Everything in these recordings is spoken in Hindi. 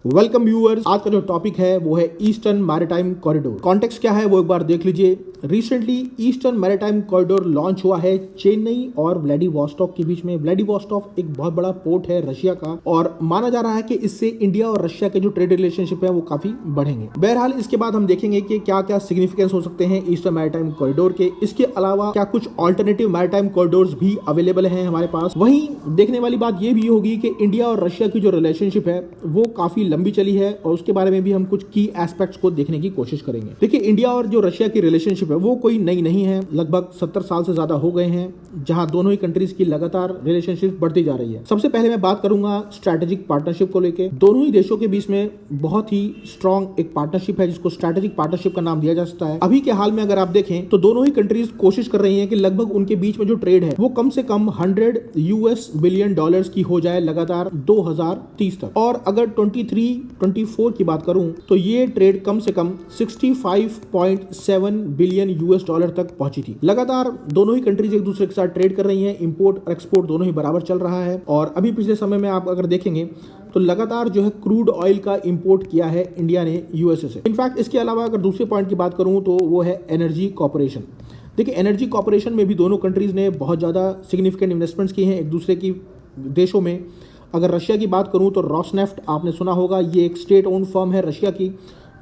Welcome viewers. आज का जो टॉपिक है वो है ईस्टर्न मैरीटाइम कॉरिडोर। कॉन्टेक्स्ट क्या है वो एक बार देख लीजिए। Recently eastern maritime corridor launch हुआ है चेन्नई और व्लादिवोस्टॉक के बीच में। व्लादिवोस्टॉक एक बहुत बड़ा पोर्ट है रशिया का और माना जा रहा है कि इससे इंडिया और रशिया के जो ट्रेड रिलेशनशिप है वो काफी बढ़ेंगे। बहरहाल इसके बाद हम देखेंगे कि क्या क्या सिग्निफिकेंस हो सकते हैं ईस्टर्न मैरीटाइम कॉरिडोर के। इसके अलावा क्या कुछ ऑल्टरनेटिव मैरीटाइम कॉरिडोर्स भी अवेलेबल हैं हमारे पास। वहीं देखने वाली बात यह भी होगी कि इंडिया और रशिया की जो रिलेशनशिप है वो काफी लंबी चली है और उसके बारे में भी हम कुछ की एस्पेक्ट्स को देखने की कोशिश करेंगे। देखिए, इंडिया और जो रशिया की रिलेशनशिप है वो कोई नई नहीं है। लगभग 70 साल से ज्यादा हो गए हैं जहां दोनों ही कंट्रीज की लगातार रिलेशनशिप बढ़ती जा रही है। सबसे पहले मैं बात करूंगा स्ट्रैटेजिक पार्टनरशिप को लेकर। दोनों ही देशों के बीच में बहुत ही स्ट्रॉन्ग एक पार्टनरशिप है जिसको स्ट्रैटेजिक पार्टनरशिप का नाम दिया जा सकता है। अभी के हाल में अगर आप देखें तो दोनों ही कंट्रीज कोशिश कर रही है कि लगभग उनके बीच में जो ट्रेड है वो कम से कम $100 बिलियन की हो जाए लगातार 2030 तक। और अगर 23-24 की बात करूं तो ये ट्रेड कम से कम $65.7 बिलियन तक पहुंची थी। लगातार दोनों ही कंट्रीज एक दूसरे के साथ ट्रेड कर रही हैं। इंपोर्ट और एक्सपोर्ट दोनों ही बराबर चल रहा है और अभी पिछले समय में आप अगर देखेंगे तो लगातार जो है क्रूड ऑयल का इंपोर्ट किया है इंडिया ने यूएसए से। इनफैक्ट इसके अलावा अगर दूसरे पॉइंट की बात करूं तो वो है एनर्जी कॉर्पोरेशन। देखिए, एनर्जी कॉर्पोरेशन में भी दोनों कंट्रीज ने बहुत ज्यादा सिग्निफिकेंट इन्वेस्टमेंट्स किए हैं एक दूसरे की देशों में। अगर रशिया की बात करूं तो रोसनेफ्ट आपने सुना होगा, ये एक स्टेट ओन्ड फर्म है रशिया की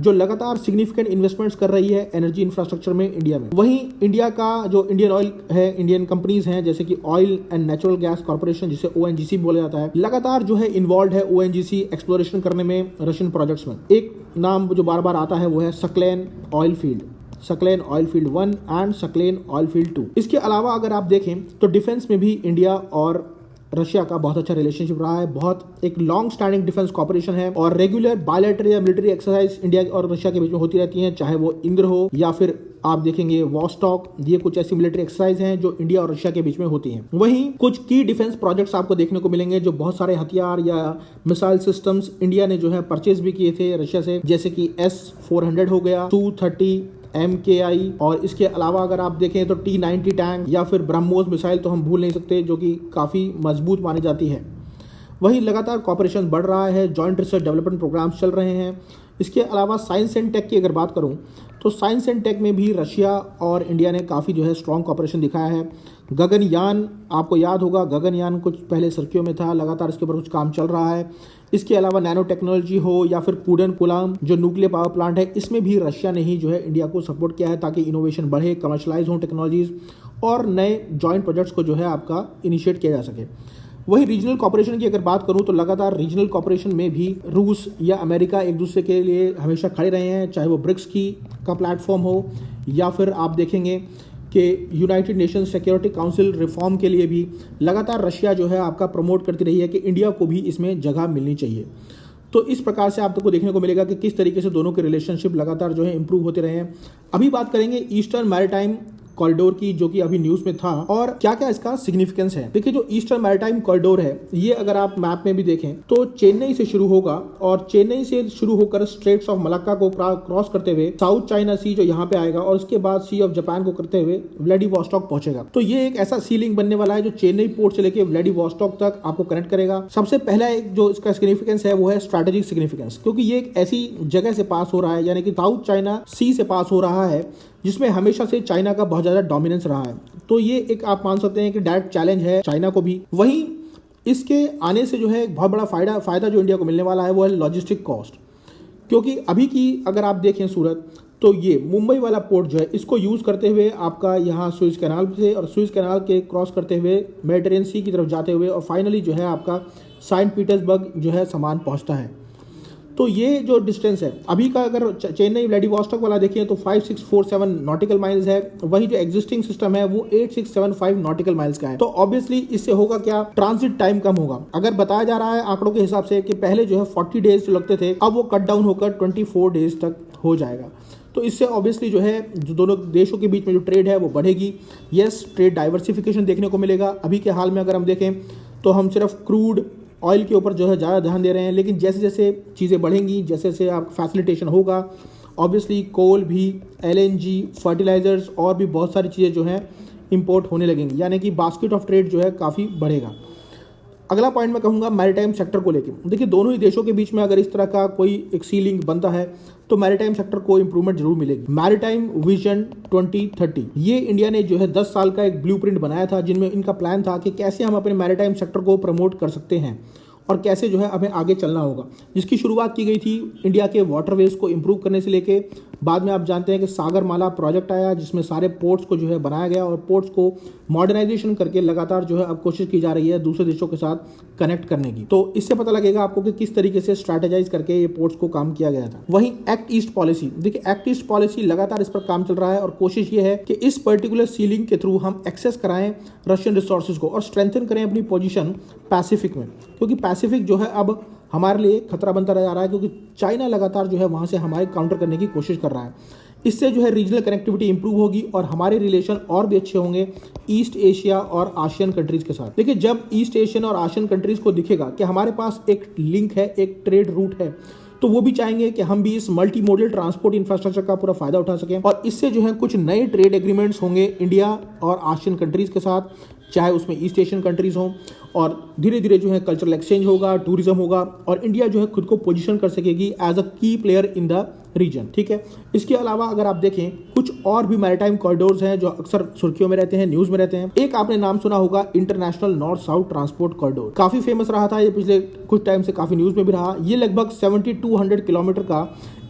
जो लगातार सिग्निफिकेंट इन्वेस्टमेंट्स कर रही है एनर्जी इंफ्रास्ट्रक्चर में इंडिया में। वहीं इंडिया का जो इंडियन ऑयल है, इंडियन कंपनीज हैं जैसे कि oil and natural gas corporation जिसे ओएनजीसी बोला जाता है, लगातार जो है इन्वॉल्व है ओएनजीसी एक्सप्लोरेशन करने में रशियन प्रोजेक्ट्स में। एक नाम जो बार बार आता है वो है Saqlain oil field, Saqlain oil field 1 and Saqlain oil field 2। इसके अलावा अगर आप देखें तो डिफेंस में भी इंडिया और रशिया का बहुत अच्छा रिलेशनशिप रहा है। बहुत एक लॉन्ग स्टैंडिंग डिफेंस कॉर्पोरेशन है और रेगुलर बायलैटरल या मिलिट्री एक्सरसाइज इंडिया और रशिया के बीच में होती रहती हैं, चाहे वो इंद्र हो या फिर आप देखेंगे वॉस्टॉक। ये कुछ ऐसी मिलिट्री एक्सरसाइज हैं जो इंडिया और रशिया के बीच में होती हैं। वहीं कुछ की डिफेंस प्रोजेक्ट्स आपको देखने को मिलेंगे जो बहुत सारे हथियार या मिसाइल सिस्टम्स इंडिया ने जो है परचेज भी किए थे रशिया से, जैसे कि S-400 हो गया, 230 MKI और इसके अलावा अगर आप देखें तो T-90 टैंक या फिर ब्रह्मोस मिसाइल तो हम भूल नहीं सकते जो कि काफ़ी मजबूत मानी जाती है। वहीं लगातार कॉपरेशन बढ़ रहा है, जॉइंट रिसर्च डेवलपमेंट प्रोग्राम्स चल रहे हैं। इसके अलावा साइंस एंड टेक की अगर बात करूं तो साइंस एंड टेक में भी रशिया और इंडिया ने काफ़ी जो है स्ट्रॉन्ग कॉपरेशन दिखाया है। गगनयान आपको याद होगा, गगनयान कुछ पहले सर्कियों में था, लगातार इसके ऊपर कुछ काम चल रहा है। इसके अलावा नैनो टेक्नोलॉजी हो या फिर कूडनकुलम जो न्यूक्लियर पावर प्लांट है, इसमें भी रशिया ने ही जो है इंडिया को सपोर्ट किया है ताकि इनोवेशन बढ़े, कमर्शलाइज हो टेक्नोलॉजीज और नए जॉइंट प्रोजेक्ट्स को जो है आपका इनिशिएट किया जा सके। वहीं रीजनल कॉपरेशन की अगर बात करूं तो लगातार रीजनल कॉपरेशन में भी रूस या अमेरिका एक दूसरे के लिए हमेशा खड़े रहे हैं, चाहे वो ब्रिक्स की का प्लेटफॉर्म हो या फिर आप देखेंगे कि United Nations security council reform के लिए भी लगातार रशिया जो है आपका प्रमोट करती रही है कि इंडिया को भी इसमें जगह मिलनी चाहिए। तो इस प्रकार से आपको देखने को मिलेगा कि किस तरीके से दोनों के रिलेशनशिप लगातार जो है इंप्रूव होते रहे हैं। अभी बात करेंगे ईस्टर्न मैरीटाइम कॉरिडोर की जो कि अभी न्यूज में था और क्या क्या इसका सिग्निफिकेंस है। देखिए, जो ईस्टर्न मैरीटाइम कॉरिडोर है ये अगर आप मैप में भी देखें तो चेन्नई से शुरू होगा और चेन्नई से शुरू होकर स्ट्रेट्स ऑफ मलक्का को क्रॉस करते हुए साउथ चाइना सी जो यहाँ पे आएगा और उसके बाद सी ऑफ जापान को करते हुए व्लादिवोस्टॉक पहुंचेगा। तो ये एक ऐसा सी लिंक बनने वाला है जो चेन्नई पोर्ट से लेकर व्लादिवोस्टॉक तक आपको कनेक्ट करेगा। सबसे पहला एक जो इसका सिग्निफिकेंस है वो है स्ट्रैटेजिक सिग्निफिकेंस, क्योंकि ये एक ऐसी जगह से पास हो रहा है यानी कि साउथ चाइना सी से पास हो रहा है जिसमें हमेशा से चाइना का बहुत ज्यादा डोमिनेंस रहा है। तो ये एक आप मान सकते हैं कि डायरेक्ट चैलेंज है चाइना को भी। वहीं इसके आने से जो है एक बहुत बड़ा फायदा जो इंडिया को मिलने वाला है वो है लॉजिस्टिक कॉस्ट, क्योंकि अभी की अगर आप देखें सूरत तो ये मुंबई वाला पोर्ट जो है इसको यूज करते हुए आपका यहाँ सुएज कैनाल से और सुएज कैनाल के क्रॉस करते हुए मेडिटेरियन सी की तरफ जाते हुए और फाइनली जो है आपका सेंट पीटर्सबर्ग जो है सामान पहुंचता है। तो ये जो डिस्टेंस है अभी का अगर चेन्नई व्लादिवोस्टॉक वाला देखें तो 5647 नॉटिकल माइल्स है, वही जो एग्जिस्टिंग सिस्टम है वो 8675 नॉटिकल माइल्स का है। तो ऑब्वियसली इससे होगा क्या, ट्रांजिट टाइम कम होगा। अगर बताया जा रहा है आंकड़ों के हिसाब से कि पहले जो है 40 डेज जो लगते थे अब वो कट डाउन होकर 24 डेज तक हो जाएगा। तो इससे ऑब्वियसली जो है जो दोनों देशों के बीच में जो ट्रेड है वो बढ़ेगी। यस, ट्रेड डाइवर्सिफिकेशन देखने को मिलेगा। अभी के हाल में अगर हम देखें तो हम सिर्फ क्रूड ऑयल के ऊपर जो है ज़्यादा ध्यान दे रहे हैं, लेकिन जैसे जैसे चीज़ें बढ़ेंगी, जैसे जैसे आप फैसिलिटेशन होगा, ऑब्वियसली कोल भी, LNG, फर्टिलाइजर्स और भी बहुत सारी चीज़ें जो हैं इंपोर्ट होने लगेंगी, यानी कि बास्केट ऑफ ट्रेड जो है काफ़ी बढ़ेगा। अगला पॉइंट मैं कहूँगा मैरीटाइम सेक्टर को लेके। देखिए दोनों ही देशों के बीच में अगर इस तरह का कोई एक सी लिंक बनता है तो मैरीटाइम सेक्टर को इंप्रूवमेंट जरूर मिलेगी। मैरीटाइम विजन 2030, ये इंडिया ने जो है 10 साल का एक ब्लूप्रिंट बनाया था, जिनमें इनका प्लान था कि कैसे हम अपने मैरीटाइम सेक्टर को प्रमोट कर सकते हैं और कैसे जो है हमें आगे चलना होगा, जिसकी शुरुआत की गई थी इंडिया के वाटरवेज को इंप्रूव करने से लेके बाद में आप जानते हैं कि सागरमाला प्रोजेक्ट आया, जिसमें सारे पोर्ट्स को जो है बनाया गया और पोर्ट्स को मॉडर्नाइजेशन करके लगातार जो है अब कोशिश की जा रही है दूसरे देशों के साथ कनेक्ट करने की। तो इससे पता लगेगा आपको कि किस तरीके से स्ट्रैटेजाइज करके ये पोर्ट्स को काम किया गया था। वहीं एक्ट ईस्ट पॉलिसी, देखिए एक्ट ईस्ट पॉलिसी लगातार इस पर काम चल रहा है और कोशिश ये है कि इस पर्टिकुलर सीलिंग के थ्रू हम एक्सेस कराएं रशियन रिसोर्सेज को और स्ट्रेंथन करें अपनी पोजीशन पैसिफिक में, क्योंकि पैसिफिक जो है अब हमारे लिए खतरा बनता जा रहा है, क्योंकि चाइना लगातार जो है वहां से हमारे काउंटर करने की कोशिश कर रहा है। इससे जो है रीजनल कनेक्टिविटी इंप्रूव होगी और हमारे रिलेशन और भी अच्छे होंगे ईस्ट एशिया और आसियान कंट्रीज के साथ। देखिए जब ईस्ट एशियन और आसियान कंट्रीज को दिखेगा कि हमारे पास एक लिंक है, एक ट्रेड रूट है, तो वो भी चाहेंगे कि हम भी इस मल्टी मोडल ट्रांसपोर्ट इंफ्रास्ट्रक्चर का पूरा फायदा उठा सकें और इससे जो है कुछ नए ट्रेड एग्रीमेंट्स होंगे इंडिया और आसियान कंट्रीज के साथ, चाहे उसमें ईस्ट एशियन कंट्रीज हों, और धीरे धीरे जो है कल्चरल एक्सचेंज होगा, टूरिज्म होगा और इंडिया जो है खुद को पोजीशन कर सकेगी एज अ की प्लेयर इन द रीजन। ठीक है, इसके अलावा अगर आप देखें कुछ और भी मैरीटाइम कॉरिडोर्स हैं जो अक्सर सुर्खियों में रहते हैं, न्यूज में रहते हैं। एक आपने नाम सुना होगा international north south transport corridor, काफी फेमस रहा था ये, पिछले कुछ टाइम से काफी न्यूज में भी रहा। ये लगभग 7200 किलोमीटर का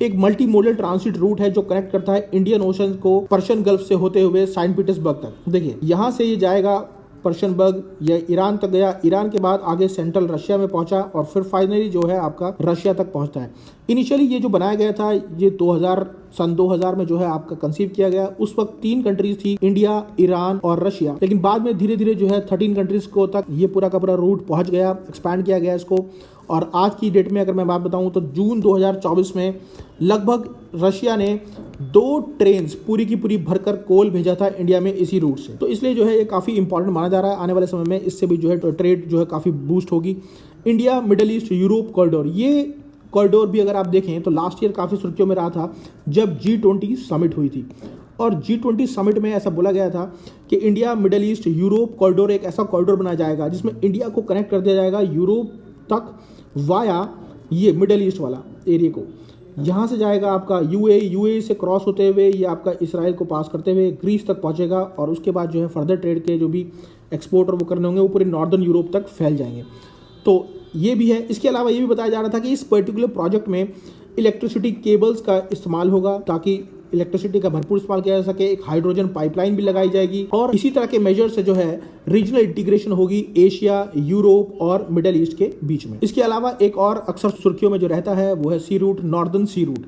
एक मल्टी मोडल ट्रांसिट रूट है जो कनेक्ट करता है इंडियन ओशन को पर्शियन गल्फ से होते हुए सेंट पीटर्सबर्ग तक। देखिए यहां से ये जाएगा पर्शियनबर्ग, या ईरान तक गया, ईरान के बाद आगे सेंट्रल रशिया में पहुंचा और फिर फाइनली जो है आपका रशिया तक पहुंचता है। इनिशियली ये जो बनाया गया था ये सन 2000 में जो है आपका कंसीव किया गया। उस वक्त 3 कंट्रीज थी, इंडिया, ईरान और रशिया, लेकिन बाद में धीरे धीरे जो है 13 कंट्रीज को तक ये पूरा का पूरा रूट पहुंच गया, एक्सपैंड किया गया इसको। और आज की डेट में अगर मैं बात बताऊं तो जून 2024 में लगभग रशिया ने 2 ट्रेन्स पूरी की पूरी भरकर कोल भेजा था इंडिया में इसी रूट से। तो इसलिए जो है ये काफ़ी इंपॉर्टेंट माना जा रहा है। आने वाले समय में इससे भी जो है ट्रेड जो है काफ़ी बूस्ट होगी। India middle east Europe corridor, ये कॉरिडोर भी अगर आप देखें तो लास्ट ईयर काफ़ी सुर्खियों में रहा था जब G20 समिट हुई थी और G20 समिट में ऐसा बोला गया था कि India middle east Europe corridor एक ऐसा कॉरिडोर बनाया जाएगा जिसमें इंडिया को कनेक्ट कर दिया जाएगा यूरोप तक वाया ये मिडल ईस्ट वाला एरिया को। यहाँ से जाएगा आपका यूएई से क्रॉस होते हुए ये आपका इसराइल को पास करते हुए ग्रीस तक पहुँचेगा और उसके बाद जो है फर्दर ट्रेड के जो भी एक्सपोर्ट और वो करने होंगे वो पूरे नॉर्दर्न यूरोप तक फैल जाएंगे। तो ये भी है। इसके अलावा ये भी बताया जा रहा था कि इस पर्टिकुलर प्रोजेक्ट में इलेक्ट्रिसिटी केबल्स का इस्तेमाल होगा ताकि इलेक्ट्रिसिटी का भरपूर इस्तेमाल किया जा सके। एक हाइड्रोजन पाइपलाइन भी लगाई जाएगी और इसी तरह के मेजर से जो है रीजनल इंटीग्रेशन होगी एशिया, यूरोप और मिडल ईस्ट के बीच में। इसके अलावा एक और अक्सर सुर्खियों में जो रहता है वो है सी रूट, नॉर्दर्न सी रूट।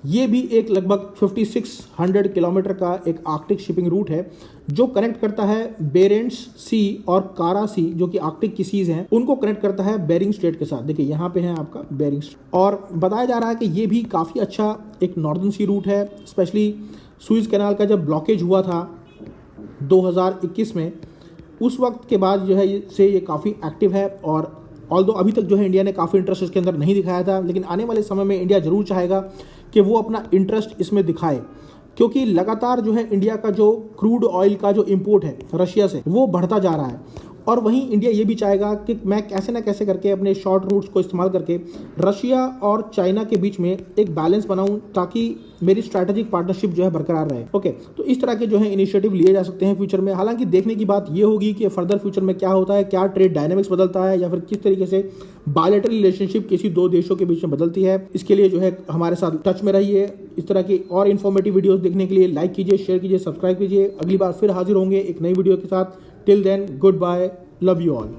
ये भी एक लगभग 5600 किलोमीटर का एक आर्कटिक शिपिंग रूट है जो कनेक्ट करता है बेरेंट्स सी और कारा सी, जो कि आर्कटिक की सीज हैं, उनको कनेक्ट करता है बेरिंग स्ट्रेट के साथ। देखिए यहाँ पे है आपका बेरिंग स्ट्रेट और बताया जा रहा है कि ये भी काफ़ी अच्छा एक नॉर्दर्न सी रूट है। स्पेशली सुइज कैनाल का जब ब्लॉकेज हुआ था 2021 में, उस वक्त के बाद जो है ये काफ़ी एक्टिव है और ऑल्दो अभी तक जो है इंडिया ने काफ़ी इंटरेस्ट इसके अंदर नहीं दिखाया था, लेकिन आने वाले समय में इंडिया जरूर चाहेगा कि वो अपना इंटरेस्ट इसमें दिखाए, क्योंकि लगातार जो है इंडिया का जो क्रूड ऑयल का जो इंपोर्ट है रशिया से वो बढ़ता जा रहा है। और वहीं इंडिया ये भी चाहेगा कि मैं कैसे ना कैसे करके अपने शॉर्ट रूट्स को इस्तेमाल करके रशिया और चाइना के बीच में एक बैलेंस बनाऊं ताकि मेरी स्ट्रैटेजिक पार्टनरशिप जो है बरकरार रहे। ओके, तो इस तरह के जो है इनिशिएटिव लिए जा सकते हैं फ्यूचर में। हालांकि देखने की बात ये होगी कि फर्दर फ्यूचर में क्या होता है, क्या ट्रेड डायनेमिक्स बदलता है या फिर किस तरीके से बायलैटरल रिलेशनशिप किसी 2 देशों के बीच में बदलती है। इसके लिए जो है हमारे साथ टच में रहिए। इस तरह की और इन्फॉर्मेटिव वीडियोस देखने के लिए लाइक कीजिए, शेयर कीजिए, सब्सक्राइब कीजिए। अगली बार फिर हाजिर होंगे एक नई वीडियो के साथ। Till then, goodbye, love you all.